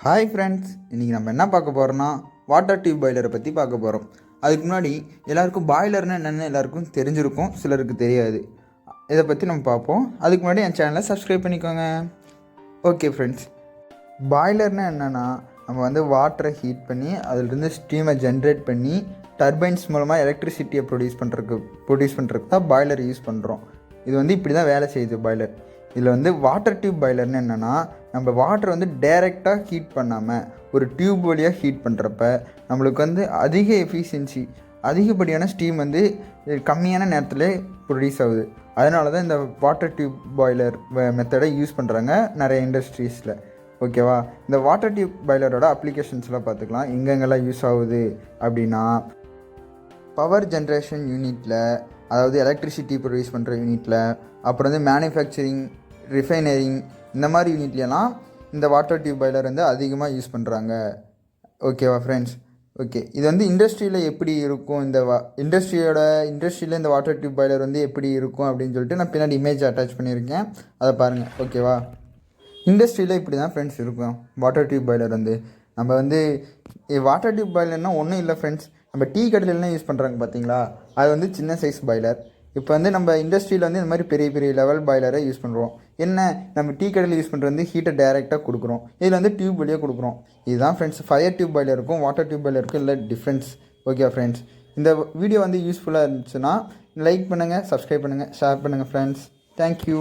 Hi friends, இன்றைக்கி நம்ம என்ன பார்க்க போகிறோன்னா வாட்டர் டியூப் பாய்லரை பற்றி பார்க்க போகிறோம். அதுக்கு முன்னாடி எல்லாருக்கும் பாய்லர்னு என்னென்னு எல்லாருக்கும் தெரிஞ்சிருக்கும், சிலருக்கு தெரியாது. இதை பற்றி நம்ம பார்ப்போம். அதுக்கு முன்னாடி என் சேனலை சப்ஸ்கிரைப் பண்ணிக்கோங்க. ஓகே ஃப்ரெண்ட்ஸ், பாய்லர்னு என்னென்னா நம்ம வந்து வாட்டரை ஹீட் பண்ணி அதிலிருந்து ஸ்டீமை ஜென்ரேட் பண்ணி டர்பைன்ஸ் மூலமாக எலக்ட்ரிசிட்டியை ப்ரொடியூஸ் பண்ணுறதுக்கு தான் பாய்லர் யூஸ் பண்ணுறோம். இது வந்து இப்படி தான் வேலை செய்யுது பாய்லர். இதில் வந்து வாட்டர் டியூப் பாய்லர்னு என்னென்னா நம்ம வாட்டர் வந்து டைரெக்டாக ஹீட் பண்ணாமல் ஒரு டியூப் வழியாக ஹீட் பண்ணுறப்ப நம்மளுக்கு வந்து அதிக எஃபிஷியன்சி, அதிகப்படியான ஸ்டீம் வந்து கம்மியான நேரத்தில் ப்ரொடியூஸ் ஆகுது. அதனால தான் இந்த வாட்டர் டியூப் பாய்லர் மெத்தடை யூஸ் பண்ணுறாங்க நிறைய இண்டஸ்ட்ரீஸில். ஓகேவா? இந்த வாட்டர் டியூப் பாய்லரோட அப்ளிகேஷன்ஸ்லாம் பார்த்துக்கலாம். எங்கெங்கெல்லாம் யூஸ் ஆகுது அப்படின்னா, பவர் ஜென்ரேஷன் யூனிட்டில், அதாவது எலக்ட்ரிசிட்டி ப்ரொடியூஸ் பண்ணுற யூனிட்டில், அப்புறம் வந்து மேனுஃபேக்சரிங், ரிஃபைனரிங், இந்த மாதிரி யூனிட்லாம் இந்த வாட்டர் டியூப் பாய்லர் வந்து அதிகமாக யூஸ் பண்ணுறாங்க. ஓகேவா ஃப்ரெண்ட்ஸ்? ஓகே, இது வந்து இண்டஸ்ட்ரியில் எப்படி இருக்கும், இந்த இண்டஸ்ட்ரியில் இந்த வாட்டர் டியூப் பாய்லர் வந்து எப்படி இருக்கும் அப்படின்னு சொல்லிட்டு நான் பின்னாடி இமேஜ் அட்டாச் பண்ணியிருக்கேன், அதை பாருங்கள். ஓகேவா? இண்டஸ்ட்ரியில் இப்படி தான் ஃப்ரெண்ட்ஸ் இருக்கும் வாட்டர் டியூப் பாய்லர் வந்து. நம்ம வந்து வாட்டர் டியூப் பாய்லர்னால் ஒன்றும் இல்லை ஃப்ரெண்ட்ஸ், நம்ம டீ கடையிலலாம் யூஸ் பண்ணுறாங்க பார்த்தீங்களா, அது வந்து சின்ன சைஸ் பாய்லர். இப்போ வந்து நம்ம இண்டஸ்ட்ரியில் வந்து இந்த மாதிரி பெரிய பெரிய லெவல் பாய்லரை யூஸ் பண்ணுறோம். என்ன, நம்ம டீ கடையில் யூஸ் பண்ணுறது வந்து ஹீட்டை டைரெக்டாக கொடுக்குறோம், இதில் வந்து டியூப் வழியாக கொடுக்குறோம். இதுதான் ஃப்ரெண்ட்ஸ் ஃபயர் டியூப் பாய்லருக்கும் வாட்டர் டியூப் பாய்லருக்கும் இல்லை டிஃப்ரென்ஸ். ஓகே ஃப்ரெண்ட்ஸ், இந்த வீடியோ வந்து யூஸ்ஃபுல்லாக இருந்துச்சுன்னா லைக் பண்ணுங்கள், சப்ஸ்கிரைப் பண்ணுங்கள், ஷேர் பண்ணுங்கள் ஃப்ரெண்ட்ஸ். தேங்க்யூ.